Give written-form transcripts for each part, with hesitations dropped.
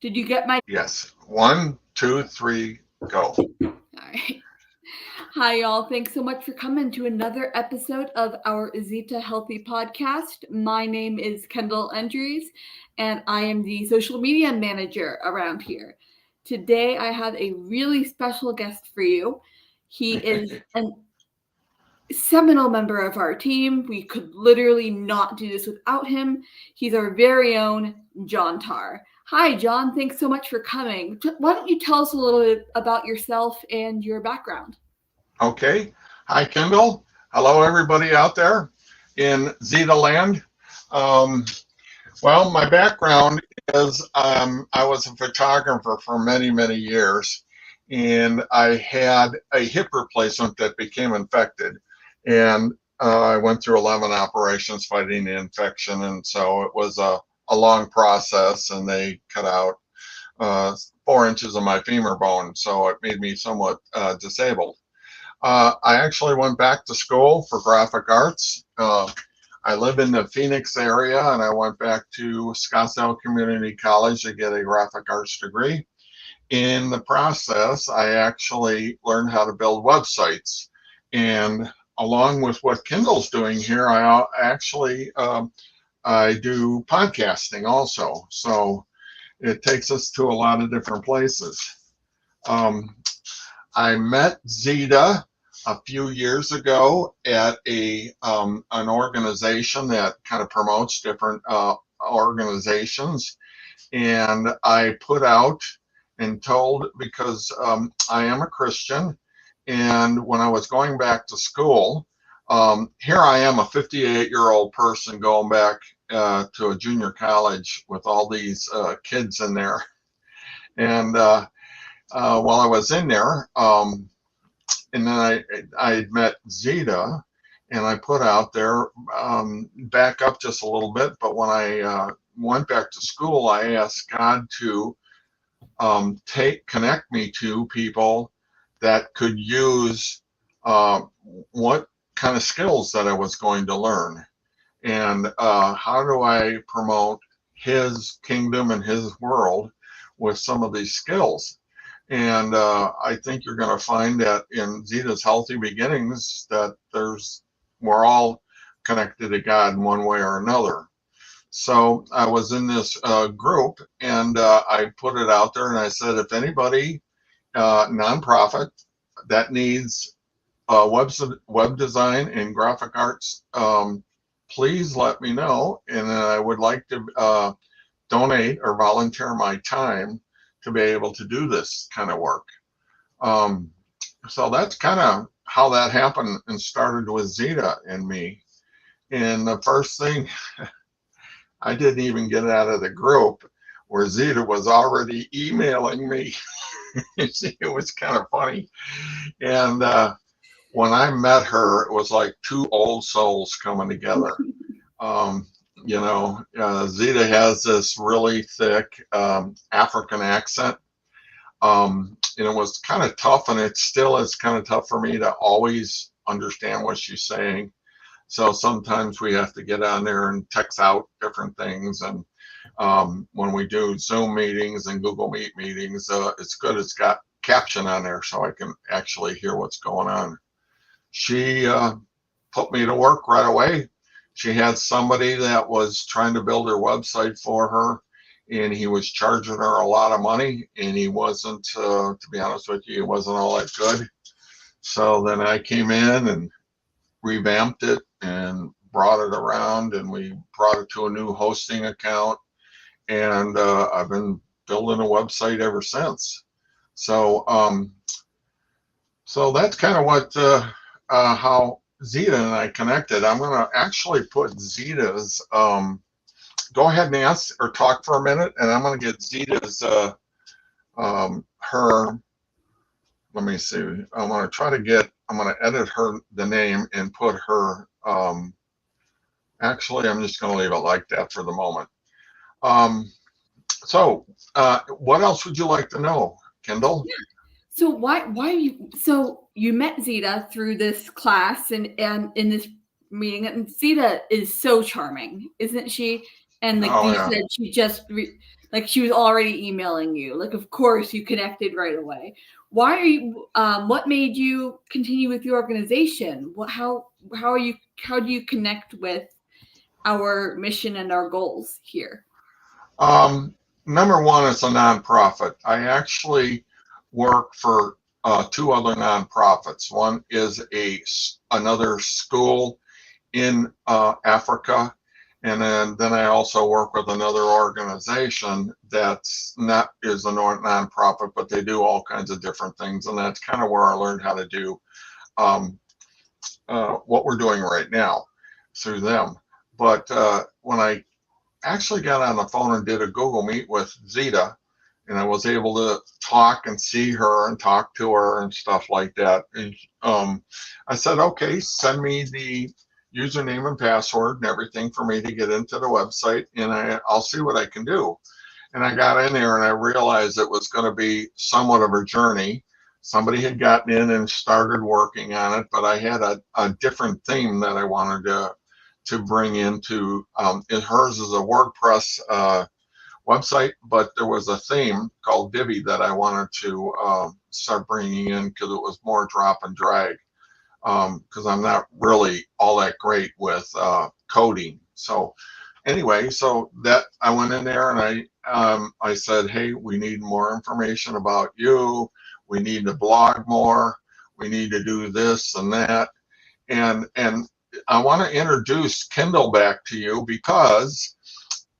Did you get my? Yes. 1, 2, 3, go. All right. Hi, y'all. Thanks so much for coming to another episode of our Zita Healthy podcast. My name is Kendall Andrews, and I am the social media manager around here. Today, I have a really special guest for you. He is an seminal member of our team. We could literally not do this without him. He's our very own John Tarr. Hi, John. Thanks so much for coming. Why don't you tell us a little bit about yourself and your background? Okay. Hi, Kendall. Hello, everybody out there in Zita land. Well, my background is I was a photographer for many, many years, and I had a hip replacement that became infected. And I went through 11 operations fighting the infection. And so it was a long process, and they cut out 4 inches of my femur bone. So it made me somewhat disabled. I actually went back to school for graphic arts. I live in the Phoenix area, and I went back to Scottsdale Community College to get a graphic arts degree. In the process, I actually learned how to build websites. And along with what Kendall's doing here, I actually I do podcasting also. So it takes us to a lot of different places. I met Zita a few years ago at an organization that kind of promotes different organizations, and I put out and told, because I am a Christian, and when I was going back to school, here I am, a 58-year-old person going back to a junior college with all these kids in there, and while I was in there, and then I met Zita, and I put out there, back up just a little bit, but when I went back to school, I asked God to connect me to people that could use what kind of skills that I was going to learn, and how do I promote His kingdom and His world with some of these skills. And I think you're going to find that in Zita's Healthy Beginnings that we're all connected to God in one way or another. So I was in this group, and I put it out there, and I said, if anybody, nonprofit, that needs web design and graphic arts, please let me know, and I would like to donate or volunteer my time to be able to do this kind of work. So that's kind of how that happened and started with Zita and me. And the first thing, I didn't even get out of the group where Zita was already emailing me. It was kind of funny. And when I met her, it was like two old souls coming together. Zita has this really thick African accent. And it was kind of tough, and it still is kind of tough for me to always understand what she's saying. So sometimes we have to get on there and text out different things. And when we do Zoom meetings and Google Meet meetings, it's good. It's got caption on there so I can actually hear what's going on. She put me to work right away. She had somebody that was trying to build her website for her, and he was charging her a lot of money, and he wasn't, to be honest with you, he wasn't all that good. So then I came in and revamped it and brought it around, and we brought it to a new hosting account, and I've been building a website ever since. So that's kind of what how Zita and I connected. I'm going to actually put Zita's, go ahead and ask or talk for a minute, and I'm going to get Zita's, her, let me see, I'm going to edit the name and put her, actually, I'm just going to leave it like that for the moment. So what else would you like to know, Kendall? Yeah. So so you met Zita through this class and in this meeting, and Zita is so charming, isn't she? And like you said, she just like she was already emailing you. Like, of course you connected right away. Why are you, what made you continue with your organization? How do you connect with our mission and our goals here? Number one, it's a nonprofit. I actually work for two other nonprofits. One is another school in Africa, and then I also work with another organization that's not is a nonprofit, but they do all kinds of different things, and that's kind of where I learned how to do what we're doing right now through them. But when I actually got on the phone and did a Google Meet with Zita, and I was able to talk and see her and talk to her and stuff like that. And I said, okay, send me the username and password and everything for me to get into the website, and I'll see what I can do. And I got in there and I realized it was going to be somewhat of a journey. Somebody had gotten in and started working on it, but I had a different theme that I wanted to bring into hers is a WordPress website, but there was a theme called Divi that I wanted to start bringing in because it was more drop and drag, because I'm not really all that great with coding. So anyway, so that I went in there and I said, hey, we need more information about you. We need to blog more. We need to do this and that. And I want to introduce Kendall back to you because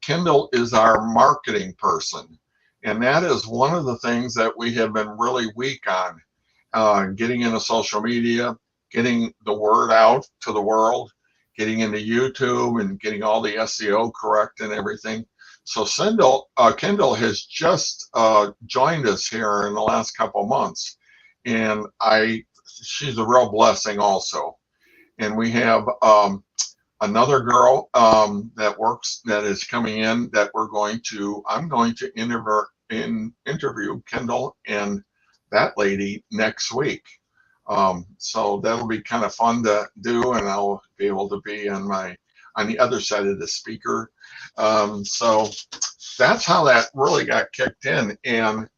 Kendall is our marketing person. And that is one of the things that we have been really weak on, getting into social media, getting the word out to the world, getting into YouTube and getting all the SEO correct and everything. So Kendall has just joined us here in the last couple of months. And she's a real blessing also. And we have another girl that is coming in that I'm going to interview Kendall and that lady next week. So that'll be kind of fun to do, and I'll be able to be on the other side of the speaker. So that's how that really got kicked in. And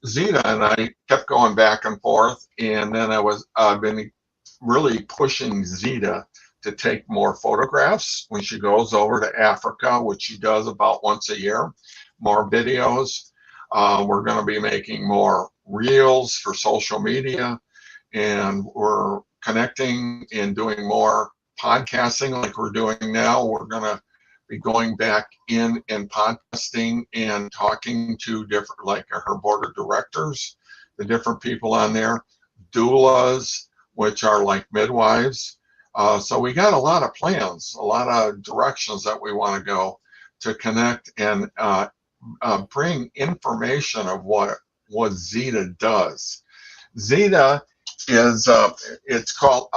Zita and I kept going back and forth, and then I've been really pushing Zita to take more photographs when she goes over to Africa, which she does about once a year, more videos. We're going to be making more reels for social media, and we're connecting and doing more podcasting like we're doing now. We're going to be going back in and podcasting and talking to different, like her board of directors, the different people on there, doulas, which are like midwives. So we got a lot of plans, a lot of directions that we want to go to connect and bring information of what Zita does. Zita is, it's called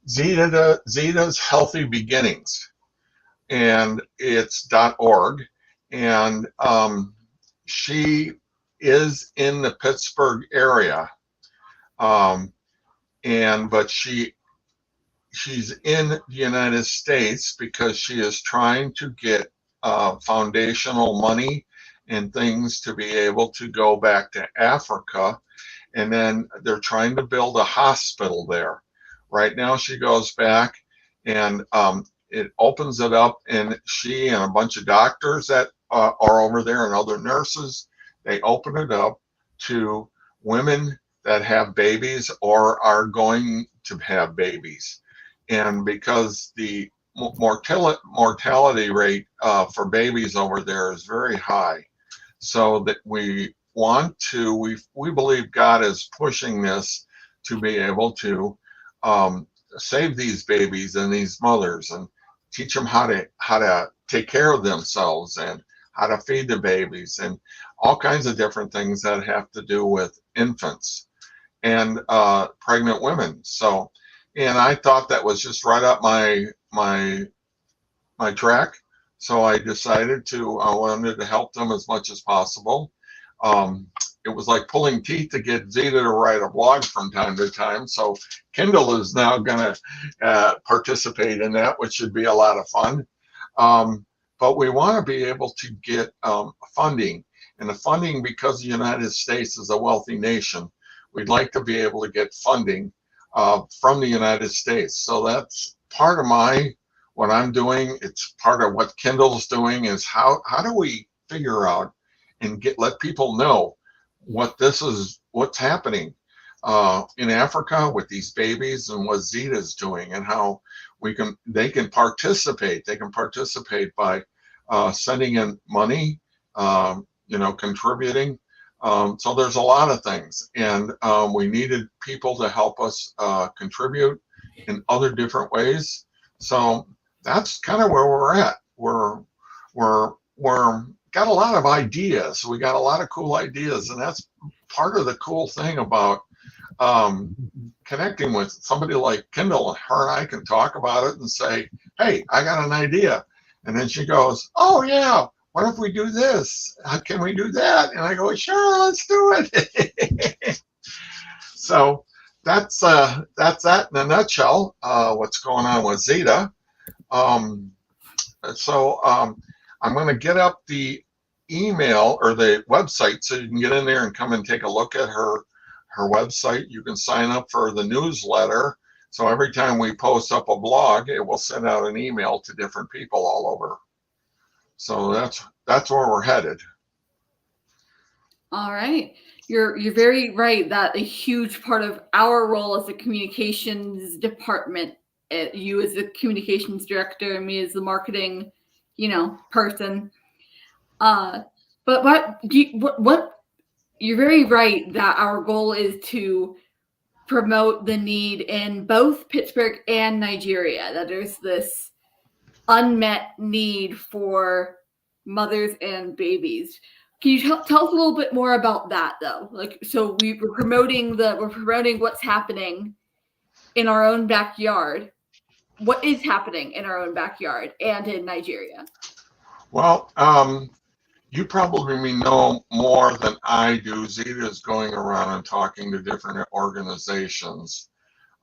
Zita's Healthy Beginnings, and it's .org, and she is in the Pittsburgh area, but she's in the United States because she is trying to get foundational money and things to be able to go back to Africa, and then they're trying to build a hospital there. Right now she goes back and it opens it up, and she and a bunch of doctors that are over there and other nurses, they open it up to women that have babies or are going to have babies. And because the mortality rate for babies over there is very high, so that we believe God is pushing this to be able to save these babies and these mothers and teach them how to take care of themselves and how to feed the babies and all kinds of different things that have to do with infants and pregnant women. So, and I thought that was just right up my track. So I decided I wanted to help them as much as possible. It was like pulling teeth to get Zita to write a blog from time to time. So Kendall is now going to participate in that, which should be a lot of fun. but we want to be able to get funding. And the funding, because the United States is a wealthy nation, we'd like to be able to get funding from the United States. So that's part of what I'm doing. It's part of what Kendall's doing, is how do we figure out and let people know what's happening in Africa with these babies, and what Zita's doing, and how they can participate. They can participate by sending in money, contributing. So there's a lot of things, and we needed people to help us contribute in other different ways. So that's kind of where we're at. We're got a lot of ideas. We got a lot of cool ideas, and that's part of the cool thing about connecting with somebody like Kendall. Her and I can talk about it and say, hey, I got an idea. And then she goes, oh yeah, what if we do this? Can we do that? And I go, sure, let's do it. So that's that in a nutshell, what's going on with Zita. I'm going to get up the email or the website so you can get in there and come and take a look at her website. You can sign up for the newsletter. So every time we post up a blog, it will send out an email to different people all over. So that's where we're headed. All right. You're very right that a huge part of our role as a communications department, you as the communications director, me as the marketing, person. But what you're very right that our goal is to promote the need in both Pittsburgh and Nigeria, that there's this unmet need for mothers and babies. Can you tell us a little bit more about that, though? So we're promoting what's happening in our own backyard. What is happening in our own backyard and in Nigeria? Well, you probably know more than I do. Zita is going around and talking to different organizations.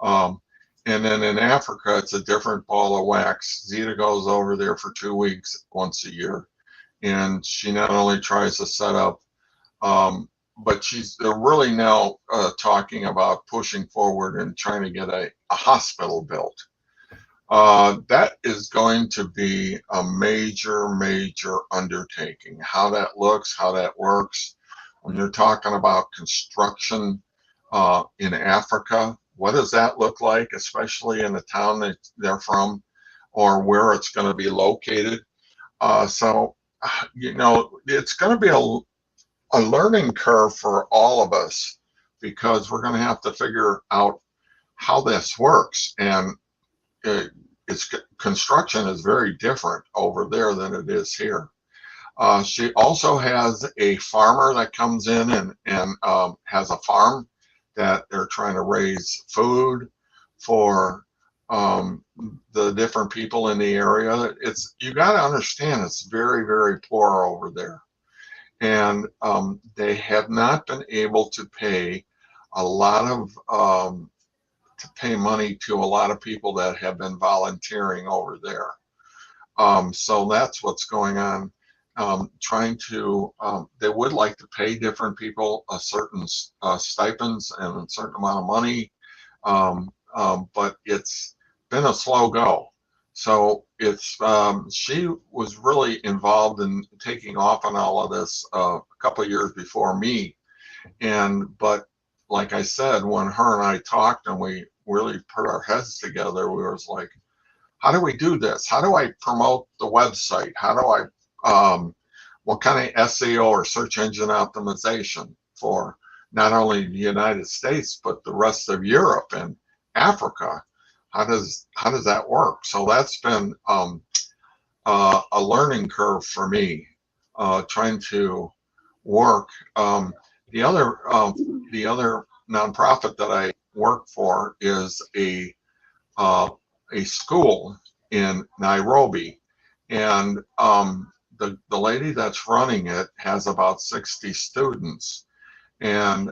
And then in Africa, it's a different ball of wax. Zita goes over there for 2 weeks once a year. And she not only tries to set up, but they're really now talking about pushing forward and trying to get a hospital built. That is going to be a major undertaking. How that looks, how that works. When you're talking about construction in Africa, what does that look like, especially in the town that they're from, or where it's going to be located? So it's going to be a learning curve for all of us, because we're going to have to figure out how this works. And construction is very different over there than it is here. She also has a farmer that comes in and has a farm that they're trying to raise food for the different people in the area. You got to understand, it's very poor over there, and they have not been able to pay money to a lot of people that have been volunteering over there. So that's what's going on. They would like to pay different people a certain stipends and a certain amount of money, but it's been a slow go. So she was really involved in taking off on all of this a couple of years before me, but like I said, when her and I talked and we really put our heads together, we was like, how do we do this? How do I promote the website? How do I, what kind of SEO or search engine optimization for not only the United States, but the rest of Europe and Africa? How does that work? So that's been a learning curve for me, trying to work. The other nonprofit that I work for is a school in Nairobi, and the lady that's running it has about 60 students, and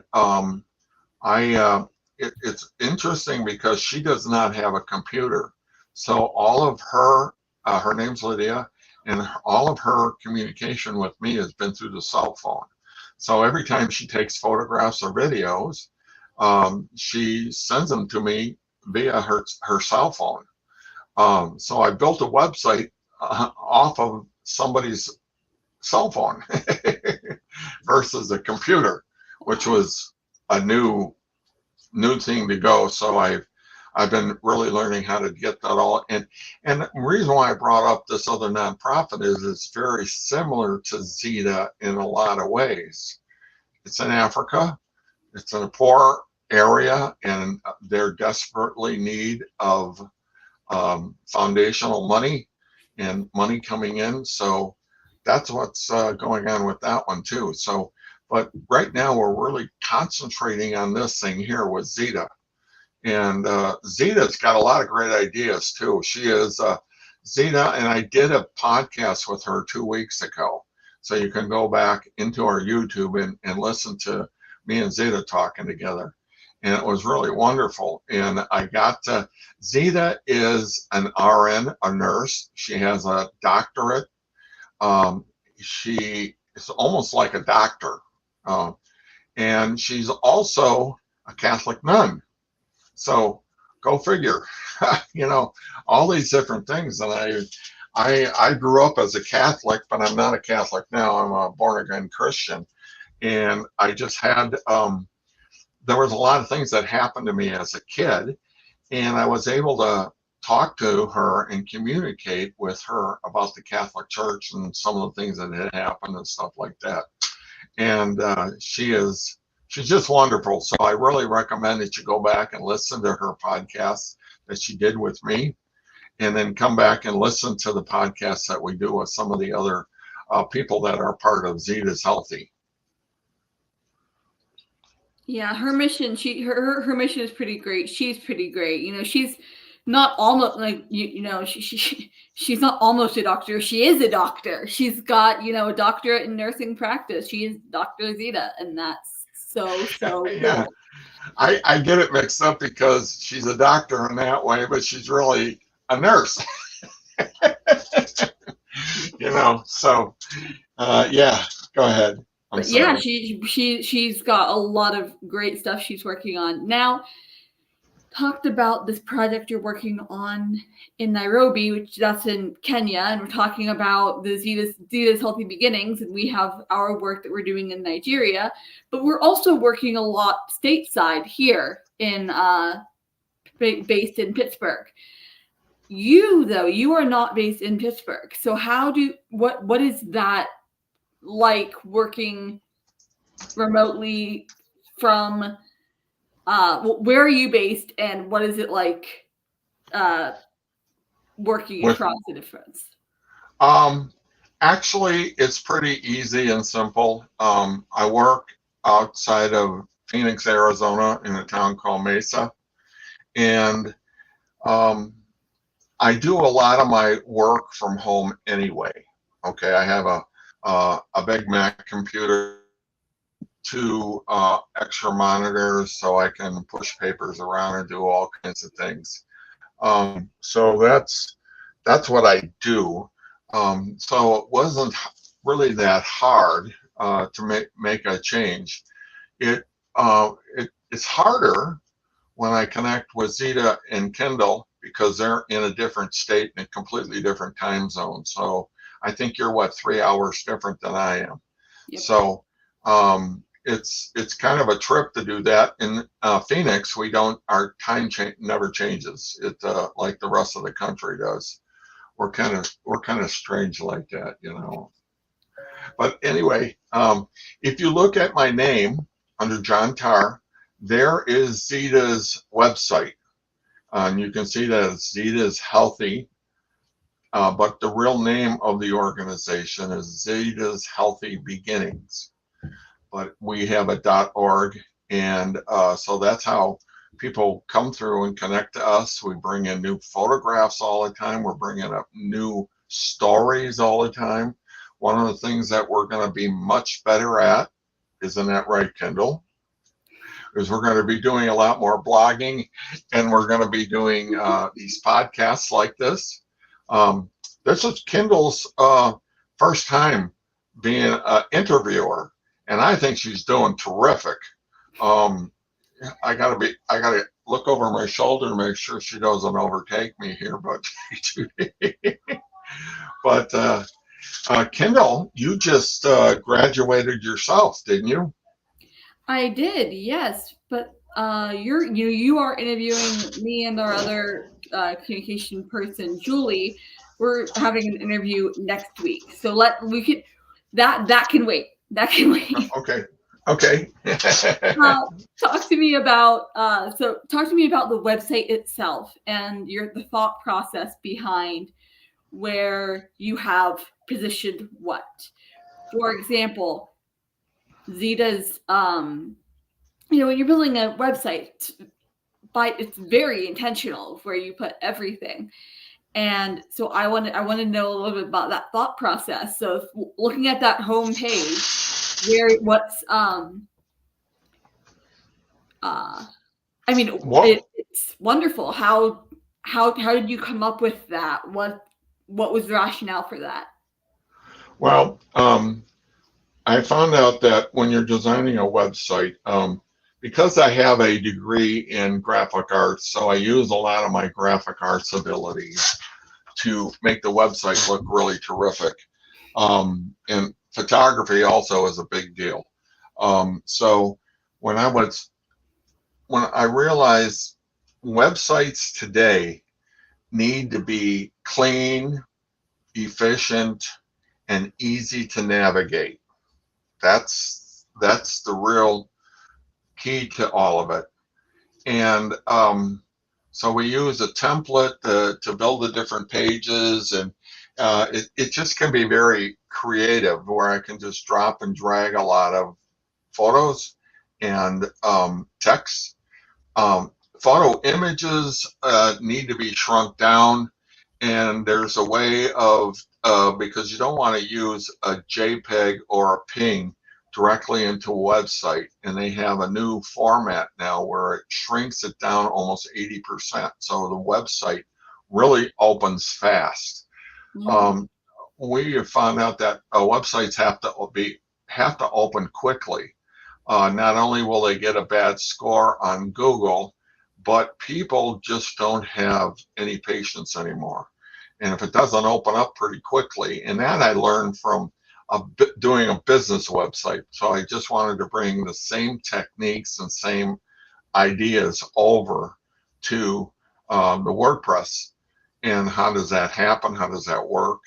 it's interesting because she does not have a computer, so all of her name's Lydia, and all of her communication with me has been through the cell phone. So every time she takes photographs or videos, she sends them to me via her cell phone. So I built a website off of somebody's cell phone versus a computer, which was a new thing to go. So I've been really learning how to get that all. And the reason why I brought up this other nonprofit is it's very similar to Zita in a lot of ways. It's in Africa. It's in a poor area, and they're desperately in need of foundational money and money coming in. So that's what's going on with that one too. So, but right now we're really concentrating on this thing here with Zita. And Zita's got a lot of great ideas too. She is Zita, and I did a podcast with her 2 weeks ago. So you can go back into our YouTube and listen to me and Zita talking together. And it was really wonderful. And I got to, Zita is an RN, a nurse. She has a doctorate. She is almost like a doctor. And she's also a Catholic nun. So go figure, you know, all these different things. And I grew up as a Catholic, but I'm not a Catholic now. I'm a born again Christian. And I just had, there was a lot of things that happened to me as a kid, and I was able to talk to her and communicate with her about the Catholic Church and some of the things that had happened and stuff like that. And she's just wonderful. So I really recommend that you go back and listen to her podcast that she did with me, and then come back and listen to the podcast that we do with some of the other people that are part of Zita's Healthy. Yeah, her mission, her mission is pretty great. She's pretty great. You know, she's not almost like she's not almost a doctor. She is a doctor. She's got, you know, a doctorate in nursing practice. She is Dr. Zita, and that's so Yeah. cool. I get it mixed up because she's a doctor in that way, but she's really a nurse. You know, so yeah, go ahead. But yeah, she's got a lot of great stuff she's working on. Now, talked about this project you're working on in Nairobi, which that's in Kenya, and we're talking about the Zita's Healthy Beginnings, and we have our work that we're doing in Nigeria, but we're also working a lot stateside here in based in Pittsburgh. You, though, you are not based in Pittsburgh. So what is that like, working remotely from where are you based, and what is it like working across the difference? Actually, it's pretty easy and simple. I work outside of Phoenix, Arizona, in a town called Mesa, and I do a lot of my work from home anyway. Okay, I have a big Mac computer, 2 extra monitors, so I can push papers around and do all kinds of things. So that's what I do. So it wasn't really that hard to make a change. It's harder when I connect with Zita and Kendall because they're in a different state and a completely different time zone. So I think you're 3 hours different than I am. Yep. So it's kind of a trip to do that. In Phoenix, our time never changes. It like the rest of the country does. We're kind of strange like that, you know. But anyway, if you look at my name under John Tarr, there is Zita's website, and you can see that Zita's Healthy. But the real name of the organization is Zita's Healthy Beginnings. But we have a .org, and so that's how people come through and connect to us. We bring in new photographs all the time. We're bringing up new stories all the time. One of the things that we're going to be much better at, isn't that right, Kendall? Is we're going to be doing a lot more blogging, and we're going to be doing these podcasts like this. this is Kendall's first time being an interviewer, and I think she's doing terrific. Um, I gotta look over my shoulder to make sure she doesn't overtake me here, but but Kendall, you just graduated yourself, didn't you? I did, yes, but you are interviewing me and our other communication person, Julie. We're having an interview next week, so we could that can wait. That can wait. Okay. Okay. Uh, talk to me about talk to me about the website itself and the thought process behind where you have positioned what. For example, Zita's when you're building a website, it's very intentional where you put everything. And so I want to know a little bit about that thought process. So looking at that home page, it's wonderful. How did you come up with that? What was the rationale for that? Well, I found out that when you're designing a website, because I have a degree in graphic arts, so I use a lot of my graphic arts abilities to make the website look really terrific. And photography also is a big deal. So when I realized websites today need to be clean, efficient, and easy to navigate. That's the real key to all of it. And so we use a template to build the different pages, and it just can be very creative, where I can just drop and drag a lot of photos and text. Photo images need to be shrunk down, and there's a way of because you don't want to use a JPEG or a PNG directly into a website, and they have a new format now where it shrinks it down almost 80%, so the website really opens fast. We have found out that websites have to open quickly. Not only will they get a bad score on Google, but people just don't have any patience anymore. And if it doesn't open up pretty quickly, and that I learned from doing a business website. So I just wanted to bring the same techniques and same ideas over to the WordPress. And how does that happen? How does that work?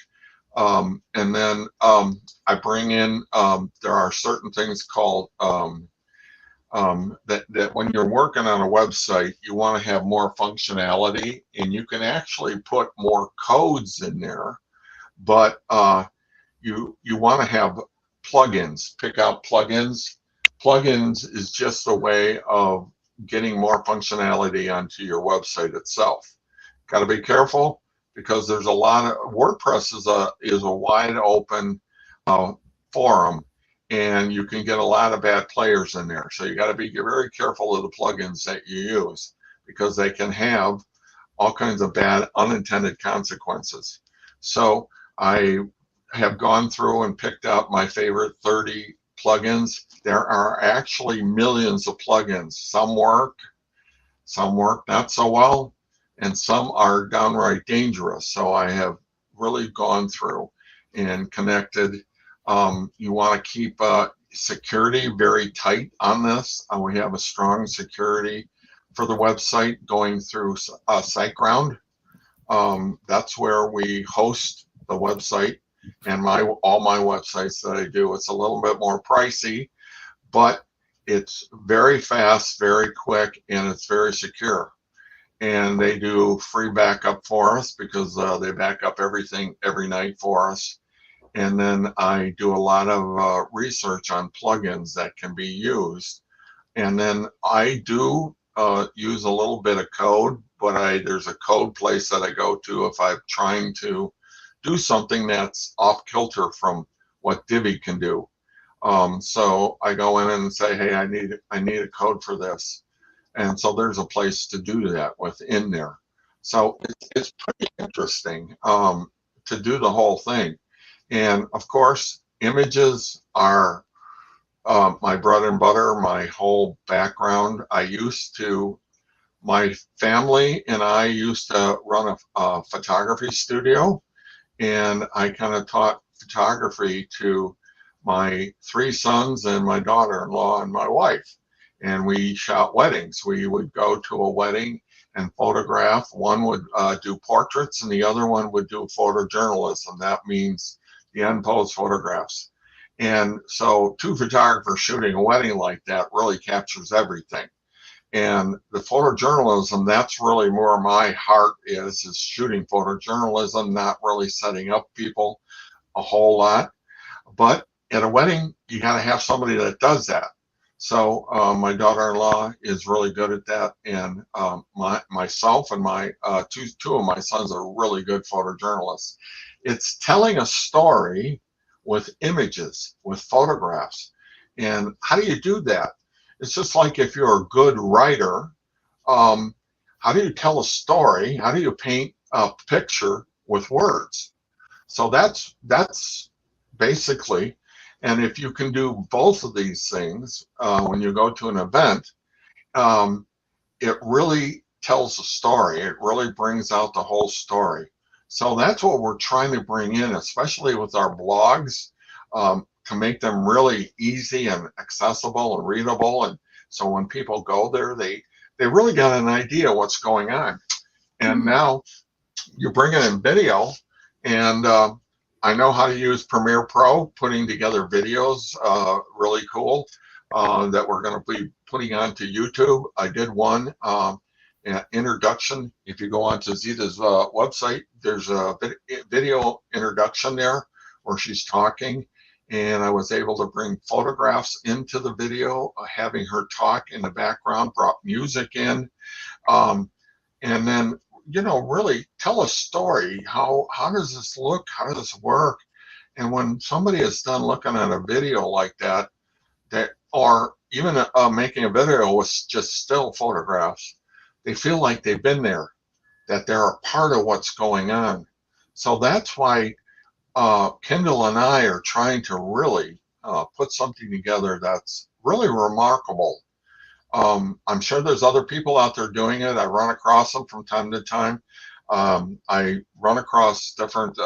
And then I bring in, there are certain things called that when you're working on a website, you want to have more functionality, and you can actually put more codes in there, but you want to have plugins. Pick out plugins. Plugins is just a way of getting more functionality onto your website itself. Got to be careful, because there's a lot of WordPress is a wide open forum, and you can get a lot of bad players in there. So you got to be very careful of the plugins that you use, because they can have all kinds of bad unintended consequences. So I have gone through and picked out my favorite 30 plugins. There are actually millions of plugins. Some work not so well, and some are downright dangerous. So I have really gone through and connected. You want to keep security very tight on this. We have a strong security for the website going through SiteGround. That's where we host the website, and all my websites that I do. It's a little bit more pricey, but it's very fast, very quick, and it's very secure. And they do free backup for us, because they back up everything every night for us. And then I do a lot of research on plugins that can be used. And then I do use a little bit of code, but there's a code place that I go to if I'm trying to do something that's off kilter from what Divi can do. So I go in and say, hey, I need a code for this. And so there's a place to do that within there. So it's pretty interesting. to do the whole thing. And of course, images are my bread and butter, my whole background. My family and I used to run a photography studio, and I kind of taught photography to my 3 sons and my daughter-in-law and my wife. And we shot weddings. We would go to a wedding and photograph. One would do portraits and the other one would do photojournalism. That means the unposed photographs. And so 2 photographers shooting a wedding like that really captures everything. And the photojournalism, that's really where my heart is shooting photojournalism, not really setting up people a whole lot. But at a wedding, you got to have somebody that does that. So my daughter-in-law is really good at that, and myself and my two of my sons are really good photojournalists. It's telling a story with images, with photographs. And how do you do that? It's just like if you're a good writer, how do you tell a story? How do you paint a picture with words? So that's basically, and if you can do both of these things when you go to an event, it really tells a story. It really brings out the whole story. So that's what we're trying to bring in, especially with our blogs, to make them really easy and accessible and readable. And so when people go there, they really got an idea what's going on. And now you bring it in video, and I know how to use premierpro, putting together videos, really cool, that we're going to be putting onto YouTube. I did one introduction. If you go onto Zita's website, there's a video introduction there where she's talking, and I was able to bring photographs into the video, having her talk in the background, brought music in, and then really tell a story. How does this look? How does this work? And when somebody is done looking at a video like that, or even making a video with just still photographs, they feel like they've been there, that they're a part of what's going on. So that's why Kendall and I are trying to really put something together that's really remarkable. I'm sure there's other people out there doing it. I run across them from time to time. I run across different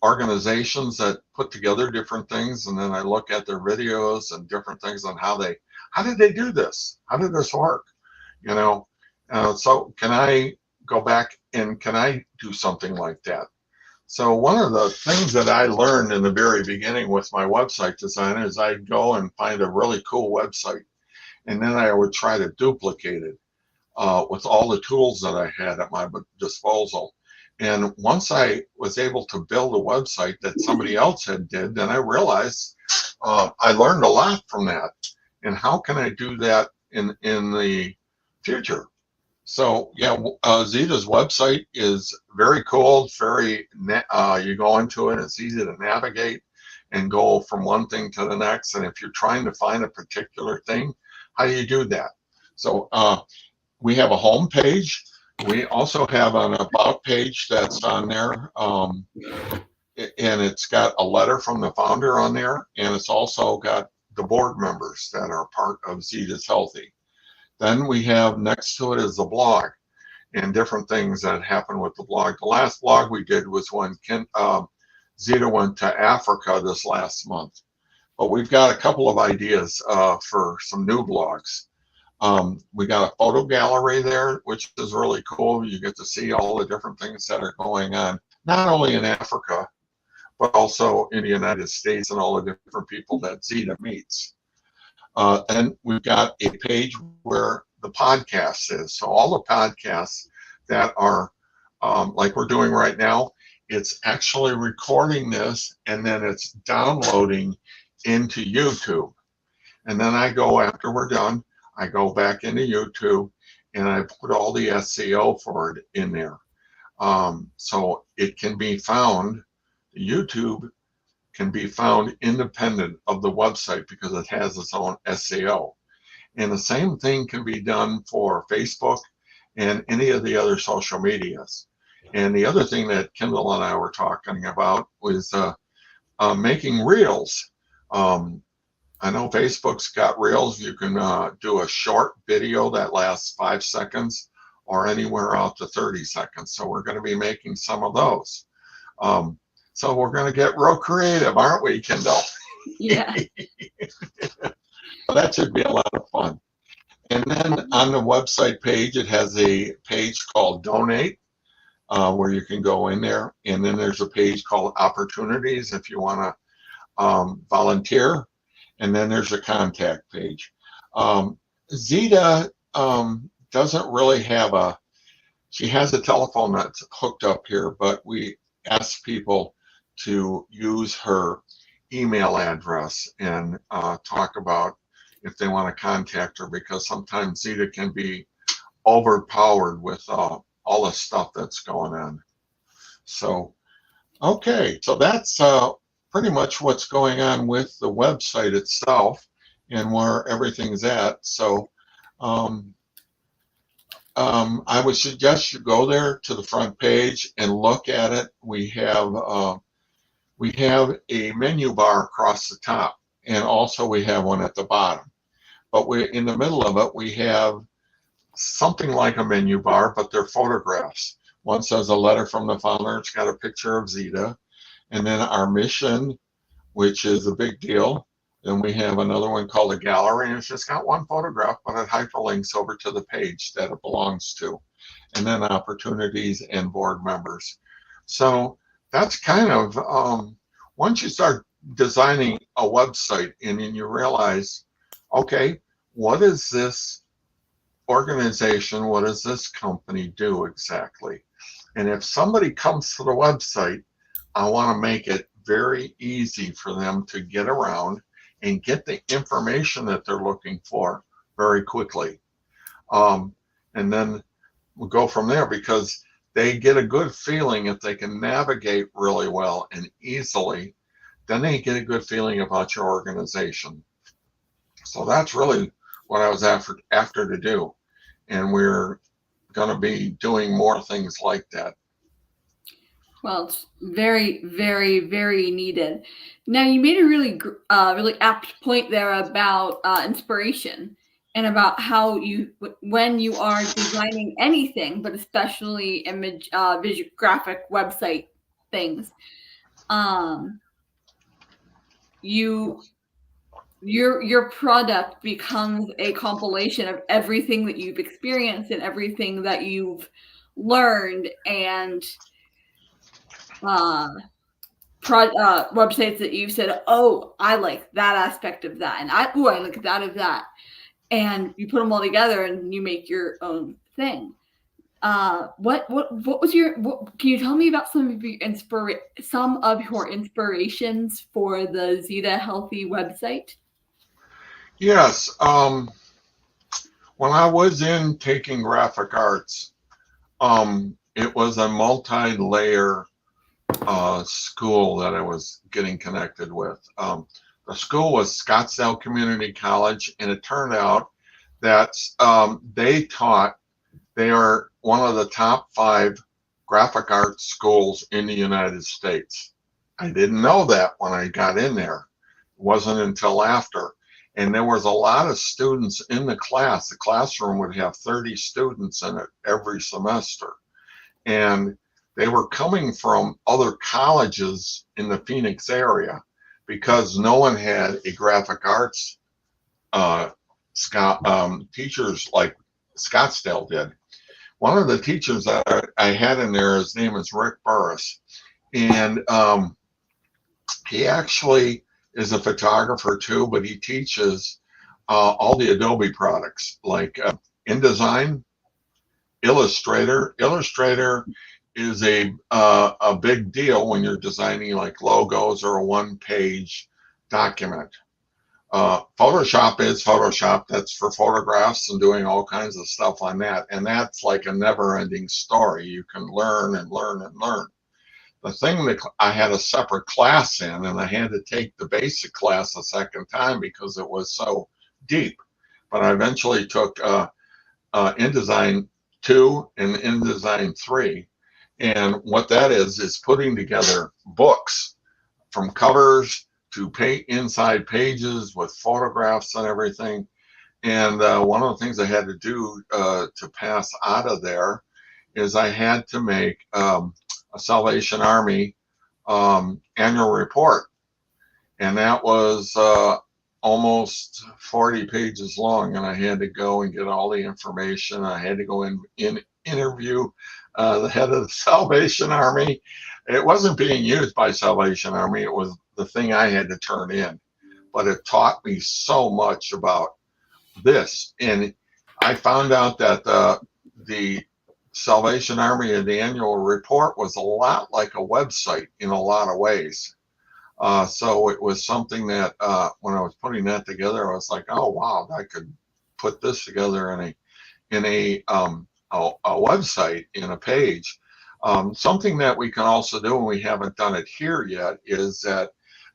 organizations that put together different things, and then I look at their videos and different things on how did they do this? How did this work? So can I go back and can I do something like that? So one of the things that I learned in the very beginning with my website design is I'd go and find a really cool website, and then I would try to duplicate it with all the tools that I had at my disposal. And once I was able to build a website that somebody else had did, then I realized I learned a lot from that. And how can I do that in the future? So yeah, Zita's website is very cool. It's very, you go into it, it's easy to navigate and go from one thing to the next. And if you're trying to find a particular thing, how do you do that? So we have a home page. We also have an about page that's on there. And it's got a letter from the founder on there. And it's also got the board members that are part of Zita's Healthy. Then we have next to it is the blog and different things that happen with the blog. The last blog we did was when Zita went to Africa this last month. But we've got a couple of ideas for some new blogs. We got a photo gallery there, which is really cool. You get to see all the different things that are going on, not only in Africa, but also in the United States and all the different people that Zita meets. And we've got a page where the podcast is. So all the podcasts that are like we're doing right now, it's actually recording this and then it's downloading into YouTube. And then after we're done, I go back into YouTube and I put all the SEO for it in there. So it can be found, YouTube can be found independent of the website because it has its own SEO. And the same thing can be done for Facebook and any of the other social medias. And the other thing that Kendall and I were talking about was making reels. I know Facebook's got reels. You can do a short video that lasts 5 seconds or anywhere out to 30 seconds. So we're going to be making some of those. So we're going to get real creative, aren't we, Kendall? Yeah. That should be a lot of fun. And then on the website page, it has a page called Donate, where you can go in there. And then there's a page called Opportunities if you want to volunteer. And then there's a contact page. Zita doesn't really have she has a telephone that's hooked up here, but we ask people to use her email address and talk about if they want to contact her, because sometimes Zita can be overpowered with all the stuff that's going on. So, okay, so that's pretty much what's going on with the website itself and where everything's at. So I would suggest you go there to the front page and look at it. We have a menu bar across the top, and also we have one at the bottom. But in the middle of it, we have something like a menu bar, but they're photographs. One says a letter from the founder. It's got a picture of Zita. And then our mission, which is a big deal. Then we have another one called a gallery, and it's just got one photograph, but it hyperlinks over to the page that it belongs to. And then opportunities and board members. So that's kind of, once you start designing a website and then you realize, okay, what is this organization, what does this company do exactly? And if somebody comes to the website, I want to make it very easy for them to get around and get the information that they're looking for very quickly. And then we'll go from there, because they get a good feeling if they can navigate really well and easily, then they get a good feeling about your organization. So that's really what I was after to do. And we're going to be doing more things like that. Well, it's very, very, very needed. Now, you made a really apt point there about inspiration and about how when you are designing anything, but especially image, visual, graphic website things, your product becomes a compilation of everything that you've experienced and everything that you've learned, and websites that you've said, oh, I like that aspect of that, and I like that of that, and you put them all together and you make your own thing. What was can you tell me about some of your inspirations for the Zita Healthy website? Yes. When I was in taking graphic arts, it was a multi-layer school that I was getting connected with. The school was Scottsdale Community College, and it turned out that they are one of the top 5 graphic arts schools in the United States. I didn't know that when I got in there. It wasn't until after. And there was a lot of students in the class. The classroom would have 30 students in it every semester. And they were coming from other colleges in the Phoenix area because no one had a graphic arts teachers like Scottsdale did. One of the teachers that I had in there, his name is Rick Burris, and he actually is a photographer too, but he teaches all the Adobe products like InDesign, Illustrator. Illustrator is a big deal when you're designing like logos or a one-page document. Photoshop is Photoshop. That's for photographs and doing all kinds of stuff on that. And that's like a never-ending story. You can learn and learn and learn. The thing that I had a separate class in, and I had to take the basic class a second time because it was so deep. But I eventually took InDesign 2 and InDesign 3. And what that is putting together books from covers to inside pages with photographs and everything. And one of the things I had to do to pass out of there is I had to make a Salvation Army annual report. And that was almost 40 pages long. And I had to go and get all the information. I had to go in interview the head of the Salvation Army. It wasn't being used by Salvation Army. It was the thing I had to turn in. But it taught me so much about this. And I found out that the Salvation Army and the annual report was a lot like a website in a lot of ways. So it was something that when I was putting that together, I was like, oh wow, I could put this together in a website, in a page. Something that we can also do, and we haven't done it here yet, is that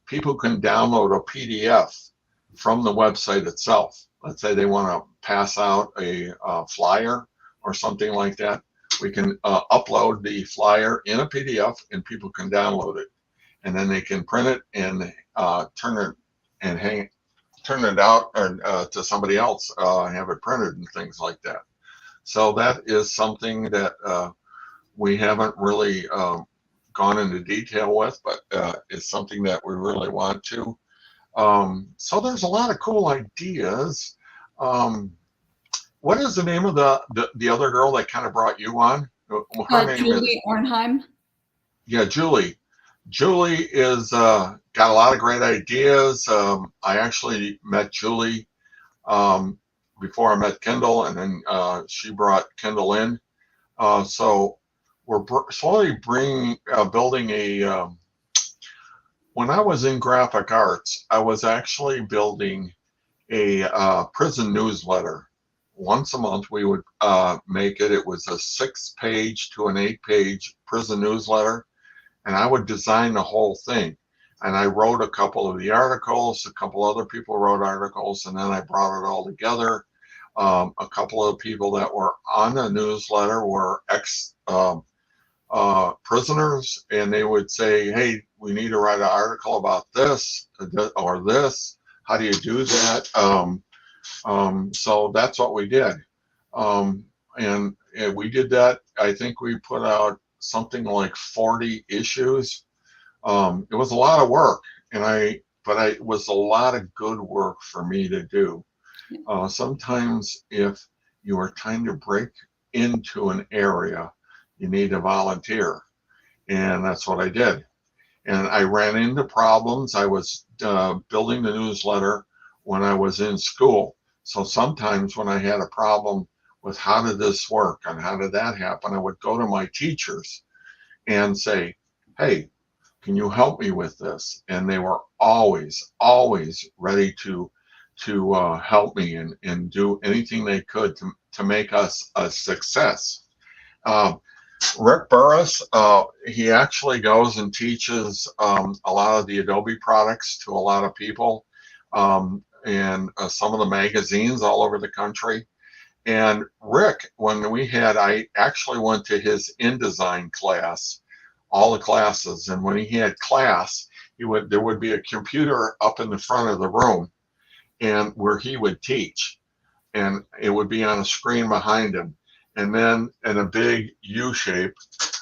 people can download a PDF from the website itself. Let's say they want to pass out a flyer or something like that. We can upload the flyer in a PDF, and people can download it, and then they can print it and turn it out to somebody else, have it printed and things like that. So that is something that we haven't really gone into detail with, but it's something that we really want to. So there's a lot of cool ideas. What is the name of the other girl that kind of brought you on? Her name Julie is Ornheim. Yeah, Julie. Julie is got a lot of great ideas. I actually met Julie before I met Kendall, and then she brought Kendall in. So we're slowly building a. When I was in graphic arts, I was actually building a prison newsletter. Once a month, we would make it. It was a 6-page to an 8-page prison newsletter, and I would design the whole thing. And I wrote a couple of the articles. A couple other people wrote articles, and then I brought it all together. A couple of people that were on the newsletter were prisoners, and they would say, hey, we need to write an article about this or this. How do you do that? So that's what we did. And we did that. I think we put out something like 40 issues. It was a lot of work, but it was a lot of good work for me to do. Sometimes if you are trying to break into an area, you need to volunteer. And that's what I did. And I ran into problems. I was building the newsletter when I was in school. So sometimes when I had a problem with how did this work and how did that happen, I would go to my teachers and say, hey, can you help me with this? And they were always ready to help me and do anything they could to make us a success. Rick Burris, he actually goes and teaches a lot of the Adobe products to a lot of people, and some of the magazines all over the country. And Rick, I actually went to his InDesign class, all the classes, and when he had class, there would be a computer up in the front of the room, and where he would teach, and it would be on a screen behind him. And then in a big U shape,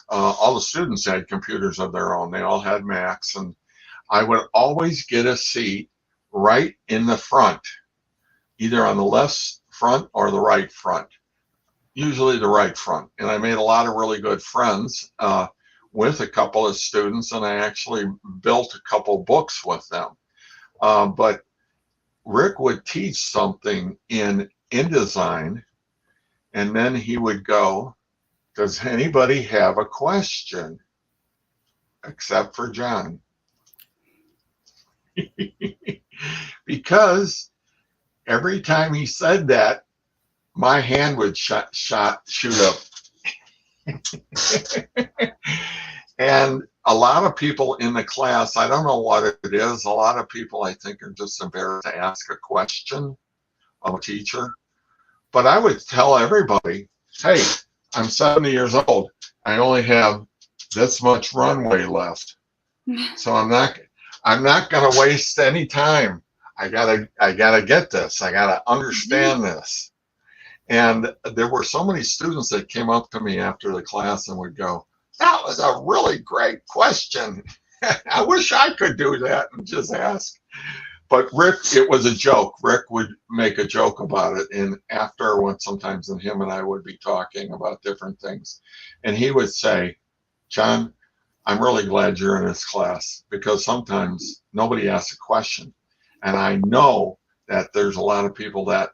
all the students had computers of their own. They all had Macs, and I would always get a seat right in the front, either on the left front or the right front, usually the right front. And I made a lot of really good friends with a couple of students, and I actually built a couple books with them. But Rick would teach something in InDesign, and then he would go, does anybody have a question? Except for John. Because every time he said that, my hand would shoot up. And a lot of people in the class, I don't know what it is, a lot of people I think are just embarrassed to ask a question of a teacher. But I would tell everybody, hey, I'm 70 years old. I only have this much runway left. So I'm not going to waste any time. I gotta get this. I gotta understand this. And there were so many students that came up to me after the class and would go, "That was a really great question. I wish I could do that and just ask." But Rick, it was a joke. Rick would make a joke about it. And after one, sometimes and him and I would be talking about different things. And he would say, "John, I'm really glad you're in this class because sometimes nobody asks a question. And I know that there's a lot of people that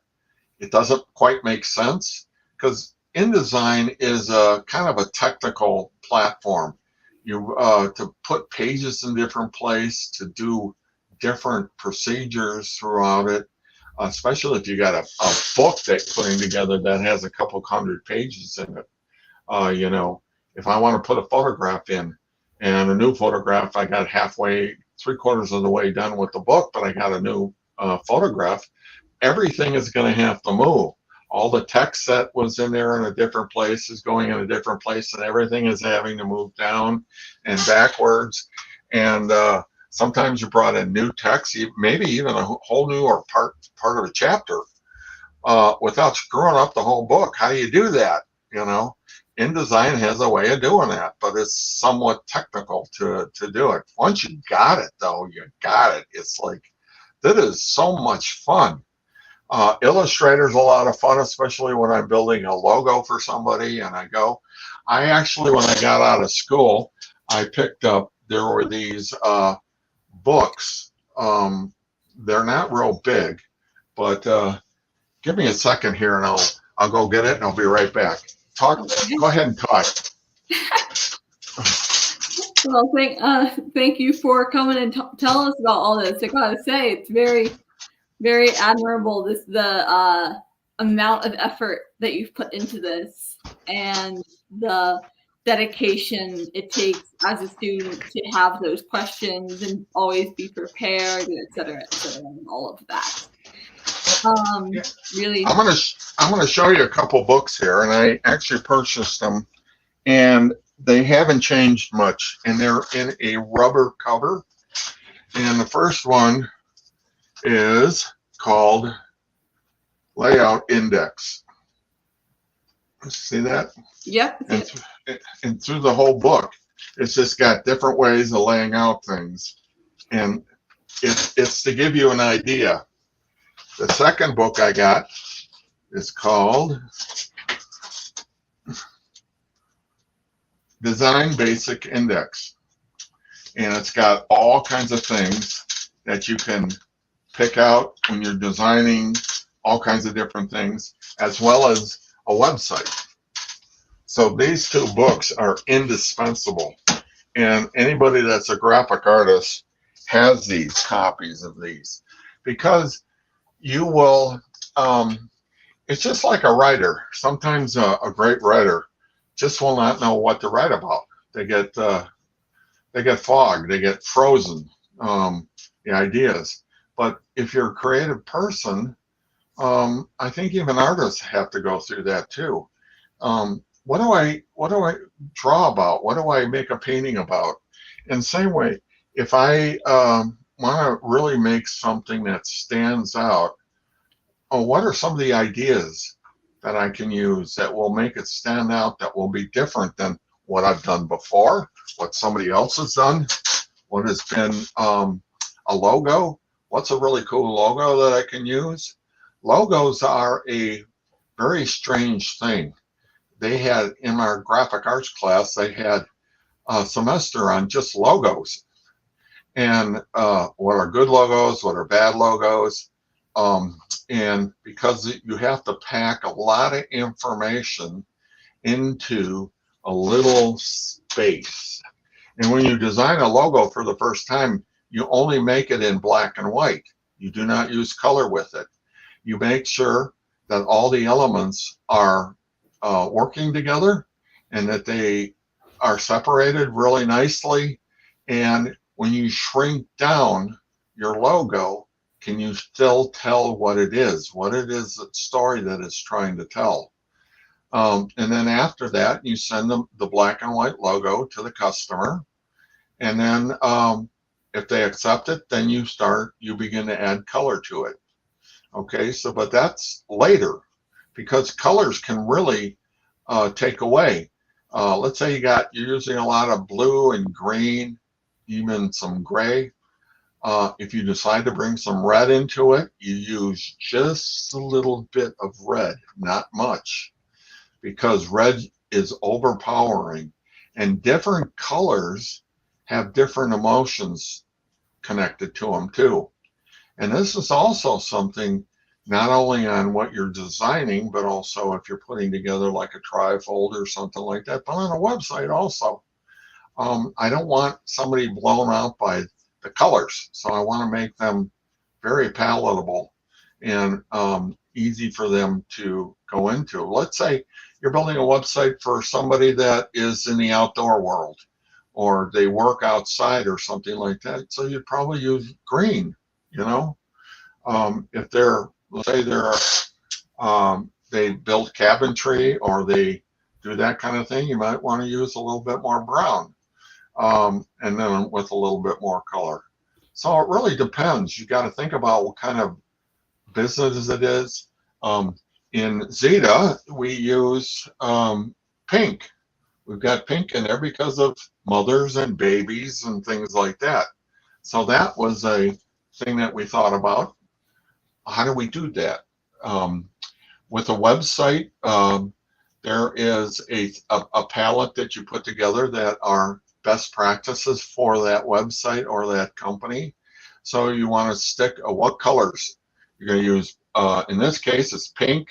it doesn't quite make sense because InDesign is a kind of a technical platform. You to put pages in different place, to do different procedures throughout it, especially if you got a book that you're putting together that has a couple hundred pages in it. If I want to put a photograph in and a new photograph, I got halfway, 3/4 of the way done with the book, but I got a new photograph. Everything is going to have to move. All the text that was in there in a different place is going in a different place, and everything is having to move down and backwards. And sometimes you brought in new text, maybe even a whole new or part of a chapter without screwing up the whole book. How do you do that? InDesign has a way of doing that, but it's somewhat technical to do it. Once you got it, though, you got it. It's like, that is so much fun. Illustrator's a lot of fun, especially when I'm building a logo for somebody. And I actually, when I got out of school, I picked up, there were these books. They're not real big, but give me a second here and I'll go get it and I'll be right back. Go ahead and talk. Well, thank you for coming and tell us about all this. I gotta say, it's very, very admirable. The amount of effort that you've put into this and the dedication it takes as a student to have those questions and always be prepared, et cetera, and all of that. Really, I'm gonna show you a couple books here, and I actually purchased them, and they haven't changed much, and they're in a rubber cover. And the first one is called Layout Index. See that? Yep. And through the whole book, it's just got different ways of laying out things, and it's to give you an idea. The second book I got is called Design Basic Index. And it's got all kinds of things that you can pick out when you're designing all kinds of different things, as well as a website. So these two books are indispensable. And anybody that's a graphic artist has these copies of these, because you will, it's just like a writer. Sometimes a great writer just will not know what to write about. They get fogged, they get frozen, the ideas. But if you're a creative person, I think even artists have to go through that too. What do I draw about? What do I make a painting about? In the same way, if I want to really make something that stands out, what are some of the ideas that I can use that will make it stand out, that will be different than what I've done before, what somebody else has done, what has been a logo? What's a really cool logo that I can use? Logos are a very strange thing. They had, in our graphic arts class, they had a semester on just logos. And what are good logos, what are bad logos. And because you have to pack a lot of information into a little space. And when you design a logo for the first time, you only make it in black and white. You do not use color with it. You make sure that all the elements are working together and that they are separated really nicely. And when you shrink down your logo, can you still tell what it is the story that it's trying to tell? And then after that, you send them the black and white logo to the customer. And then if they accept it, then you begin to add color to it. Okay, so but that's later because colors can really take away. Let's say you're using a lot of blue and green, even some gray. If you decide to bring some red into it, you use just a little bit of red, not much, because red is overpowering, and different colors have different emotions connected to them too. And this is also something not only on what you're designing, but also if you're putting together like a trifold or something like that, but on a website also. I don't want somebody blown out by the colors, so I want to make them very palatable and easy for them to go into. Let's say you're building a website for somebody that is in the outdoor world, or they work outside or something like that, so you'd probably use green, you know. If they're, let's say they build cabinetry or they do that kind of thing, you might want to use a little bit more brown, and then with a little bit more color. So it really depends. You got to think about what kind of business it is. In Zita, we use pink. We've got pink in there because of mothers and babies and things like that. So that was a thing that we thought about. How do we do that? With a website, there is a palette that you put together that are best practices for that website or that company. So you want to stick what colors you're going to use. In this case, it's pink,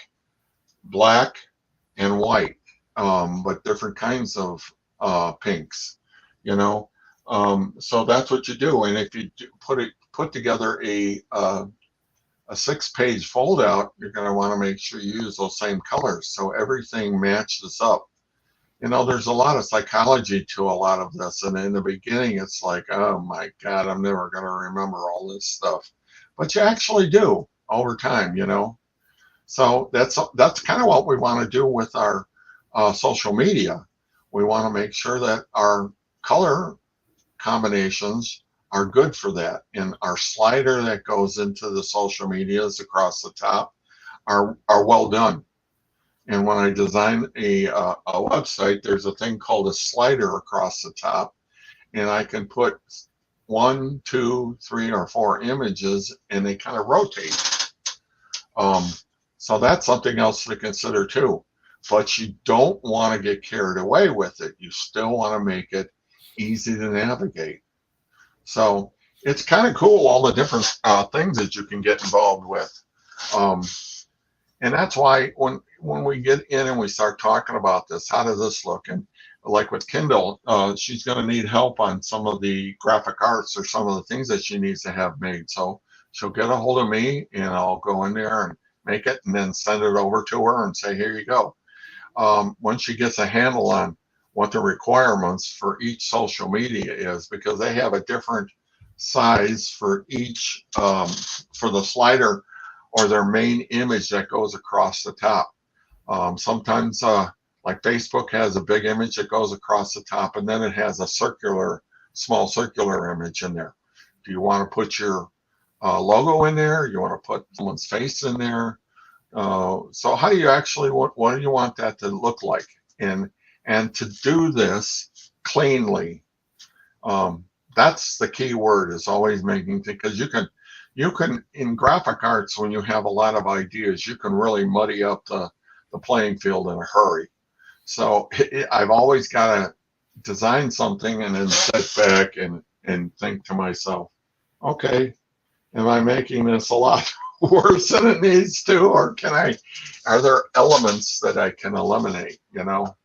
black, and white, but different kinds of pinks, you know. So that's what you do. And if you put together a 6-page fold out, you're going to want to make sure you use those same colors so everything matches up. You know, there's a lot of psychology to a lot of this, and in the beginning it's like, oh my God, I'm never going to remember all this stuff, but you actually do over time, you know. So that's kind of what we want to do with our social media. We want to make sure that our color combinations are good for that, and our slider that goes into the social medias across the top are well done. And when I design a website, there's a thing called a slider across the top, and I can put 1, 2, 3, or 4 images, and they kind of rotate. So that's something else to consider too. But you don't want to get carried away with it. You still want to make it easy to navigate. So it's kind of cool, all the different things that you can get involved with. And that's why when we get in and we start talking about this, how does this look? And like with Kindle, she's going to need help on some of the graphic arts or some of the things that she needs to have made. So she'll get a hold of me, and I'll go in there and make it and then send it over to her and say, here you go. Once she gets a handle on what the requirements for each social media is, because they have a different size for each, for the slider or their image image that goes across the top. Sometimes like Facebook has a big image that goes across the top, and then it has a small circular image in there. Do you want to put your logo in there? You want to put someone's face in there? So how do you actually, what do you want that to look like? And to do this cleanly, that's the key word, is always making things, because you can in graphic arts, when you have a lot of ideas, you can really muddy up the playing field in a hurry. So I've always got to design something and then sit back and think to myself, okay, am I making this a lot worse than it needs to, or are there elements that I can eliminate, you know?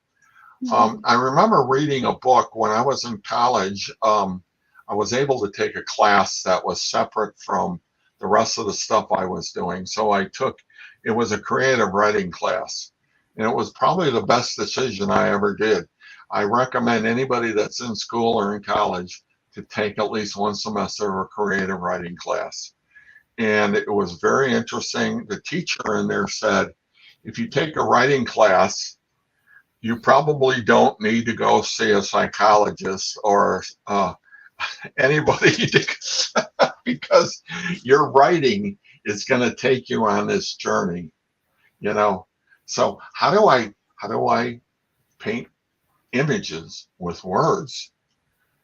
I remember reading a book when I was in college. I was able to take a class that was separate from the rest of the stuff I was doing. So it was a creative writing class, and it was probably the best decision I ever did. I recommend anybody that's in school or in college to take at least one semester of a creative writing class. And it was very interesting. The teacher in there said, if you take a writing class you probably don't need to go see a psychologist or anybody because your writing is going to take you on this journey, you know. So how do I paint images with words?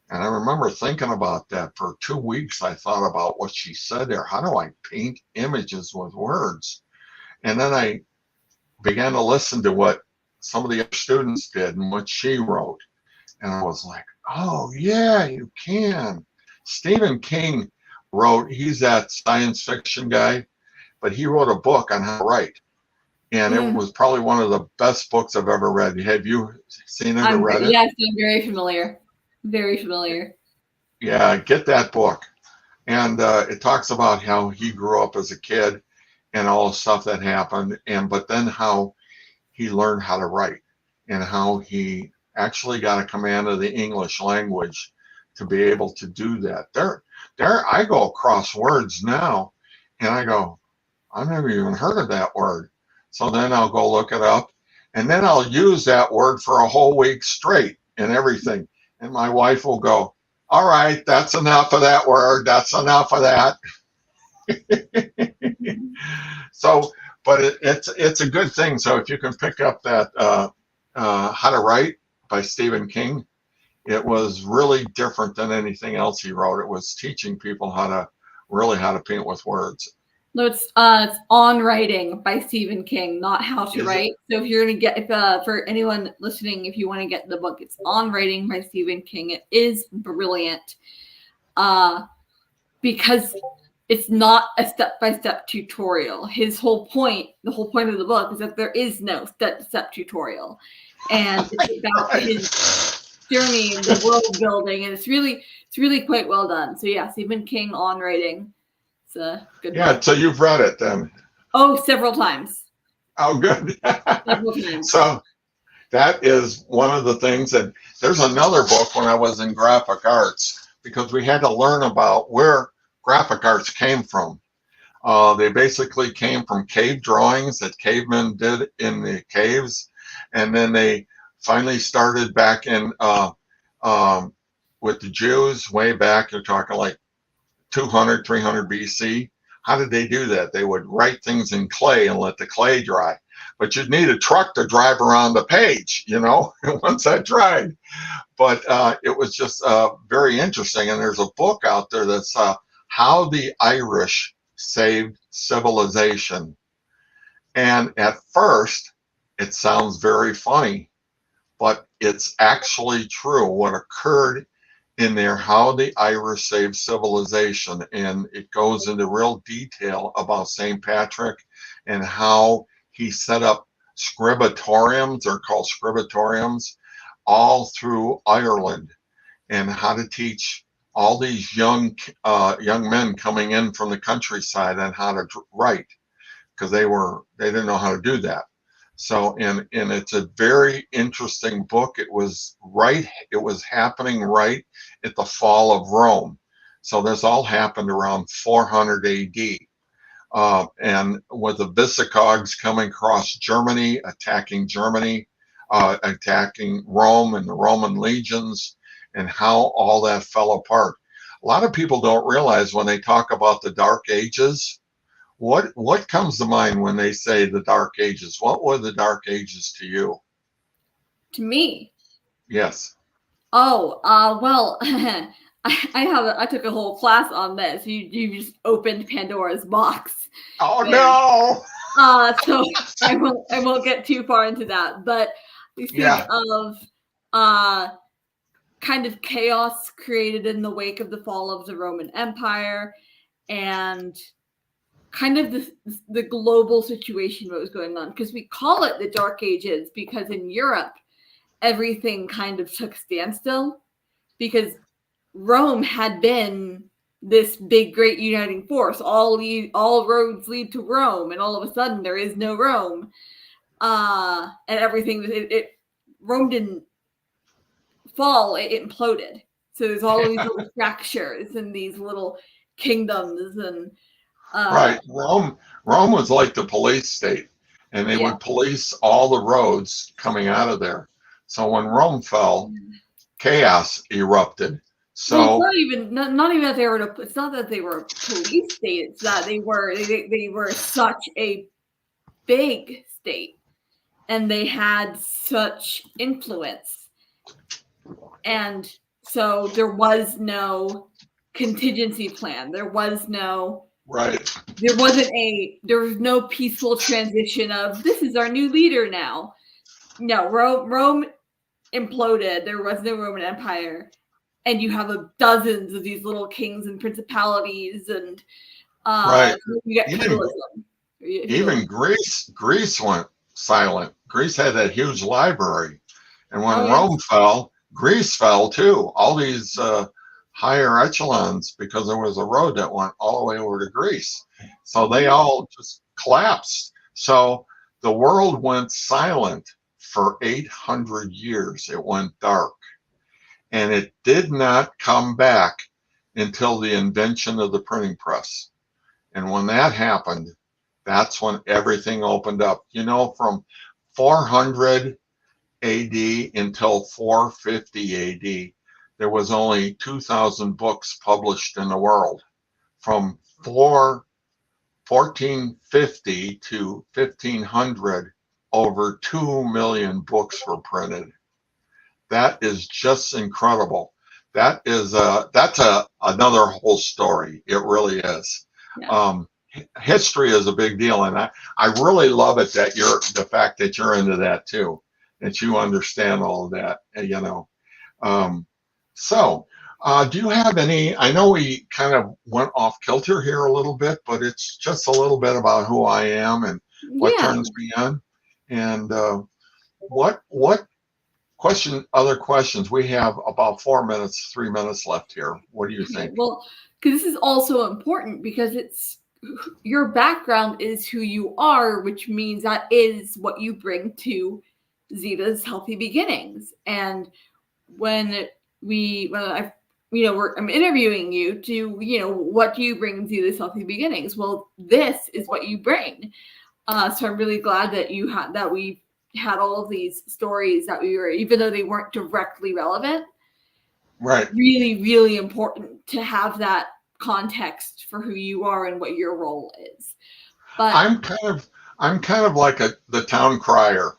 And I remember thinking about that for 2 weeks. I thought about what she said there. How do I paint images with words? And then I began to listen to what some of the other students did and what she wrote. And I was like, oh, yeah, you can. Stephen King wrote, he's that science fiction guy, but he wrote a book on how to write. And it was probably one of the best books I've ever read. Have you seen it or read it? Yes, I'm very familiar. Very familiar. Yeah, get that book. And it talks about how he grew up as a kid and all the stuff that happened, but then how he learned how to write and how he actually got a command of the English language to be able to do that. There, I go across words now, and I go, I've never even heard of that word. So then I'll go look it up, and then I'll use that word for a whole week straight and everything. And my wife will go, all right, that's enough of that word. That's enough of that. So, but it's a good thing. So if you can pick up that How to Write by Stephen King, it was really different than anything else he wrote. It was teaching people how to paint with words. No, it's On Writing by Stephen King, not How to Write. So if you're gonna get, for anyone listening, if you want to get the book, it's On Writing by Stephen King. It is brilliant, because it's not a step-by-step tutorial. His whole point, the whole point of the book, is that there is no step-by-step tutorial, and it's about his journey and the world building, and it's really quite well done. So yeah, Stephen King, On Writing. It's a good book. So you've read it then? Oh, several times. Oh, good. Several times. So that is one of the things that there's another book when I was in graphic arts, because we had to learn about where graphic arts came from. They basically came from cave drawings that cavemen did in the caves, and then they finally started back in with the Jews way back. You're talking like 200, 300 BC. How did they do that? They would write things in clay and let the clay dry. But you'd need a truck to drive around the page, once that dried. But it was just very interesting. And there's a book out there that's How the Irish Saved Civilization. And at first, it sounds very funny, but it's actually true what occurred in there, how the Irish saved civilization. And it goes into real detail about St. Patrick and how he set up scriptoriums, they're called scriptoriums, all through Ireland, and how to teach all these young men coming in from the countryside on how to write, because they didn't know how to do that. So, and it's a very interesting book. It was happening right at the fall of Rome. So this all happened around 400 AD. And with the Visigoths coming across Germany, attacking Rome and the Roman legions, and how all that fell apart. A lot of people don't realize when they talk about the Dark Ages, what comes to mind when they say the Dark Ages? What were the Dark Ages to you? To me? Yes. Oh, well, I took a whole class on this. You just opened Pandora's box. Oh, no. So I won't get too far into that, but we think of kind of chaos created in the wake of the fall of the Roman Empire, and kind of the global situation what was going on, because we call it the Dark Ages because in Europe everything kind of took standstill, because Rome had been this big great uniting force. All roads lead to Rome, and all of a sudden there is no Rome, and everything Rome didn't fall, it imploded. So there's all these little fractures and these little kingdoms, and right. Rome was like the police state. and they Yeah. would police all the roads coming out of there. So when Rome fell, chaos erupted. Well, So it's not even that they were. It's not that they were a police state. It's that they were such a big state, and they had such influence, and so there was no contingency plan. There was no. right, There was no peaceful transition of this is our new leader now. No, Rome imploded. There was no Roman Empire, and you have dozens of these little kings and principalities, and right. you get Even feudalism. Greece went silent. Greece had that huge library, and when Oh yeah. Rome fell, Greece fell too. All these higher echelons, because there was a road that went all the way over to Greece, so they all just collapsed. So the world went silent for 800 years. It went dark, and it did not come back until the invention of the printing press. And when that happened, that's when everything opened up. You know, from 400 AD until 450 AD, there was only 2,000 books published in the world. From 1450 to 1500, over 2 million books were printed. That is just incredible. That's another whole story. It really is. Yeah. History is a big deal, and I really love it that the fact that you're into that too, that you understand all of that, you know. Do you have any? I know we kind of went off kilter here a little bit, but it's just a little bit about who I am and what Yeah. turns me on, and what other questions? We have about 3 minutes left here. What do you think? Well, because this is also important because it's your background is who you are, which means that is what you bring to Zita's Healthy Beginnings. And when I'm interviewing you to, what do you bring to Zita's Healthy Beginnings? Well, this is what you bring. So I'm really glad that we had all of these stories that even though they weren't directly relevant, Right. really, really important to have that context for who you are and what your role is. But I'm kind of like the town crier.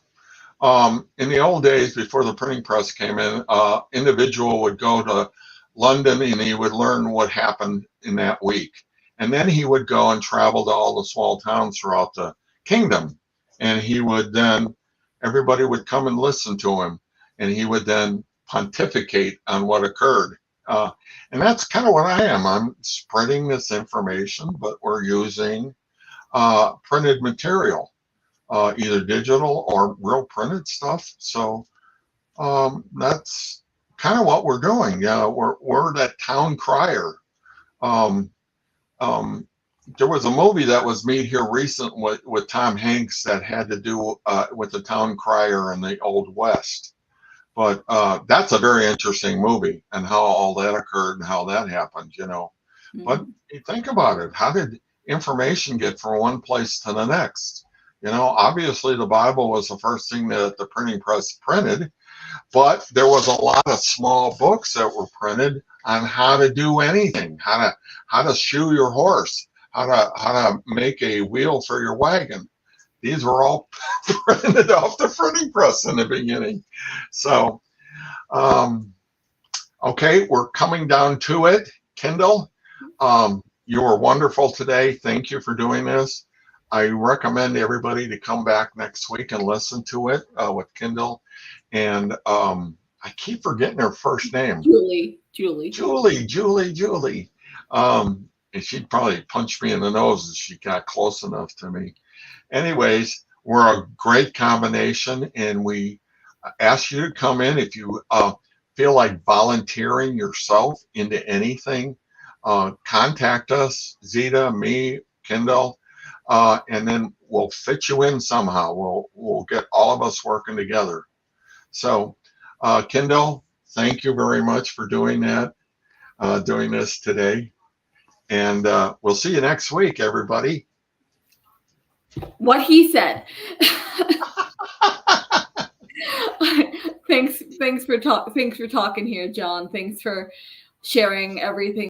In the old days, before the printing press came in, individual would go to London and he would learn what happened in that week. And then he would go and travel to all the small towns throughout the kingdom. And everybody would come and listen to him. And he would then pontificate on what occurred. And that's kind of what I am. I'm spreading this information, but we're using printed material. Either digital or real printed stuff. So that's kind of what we're doing. We're that town crier. Um, there was a movie that was made here recent with Tom Hanks that had to do with the town crier in the Old West. But that's a very interesting movie and how all that occurred and how that happened, mm-hmm. But you think about it, how did information get from one place to the next? Obviously the Bible was the first thing that the printing press printed, but there was a lot of small books that were printed on how to do anything, how to shoe your horse, how to make a wheel for your wagon. These were all printed off the printing press in the beginning. So, okay, we're coming down to it. Kendall, you were wonderful today. Thank you for doing this. I recommend everybody to come back next week and listen to it with Kendall. And I keep forgetting her first name. Julie. And she'd probably punch me in the nose if she got close enough to me. Anyways, we're a great combination, and we ask you to come in if you feel like volunteering yourself into anything. Contact us, Zita, me, Kendall, and then we'll fit you in somehow. We'll get all of us working together. So, Kendall, thank you very much for doing that, doing this today. And we'll see you next week, everybody. What he said. Thanks for talking here, John. Thanks for sharing everything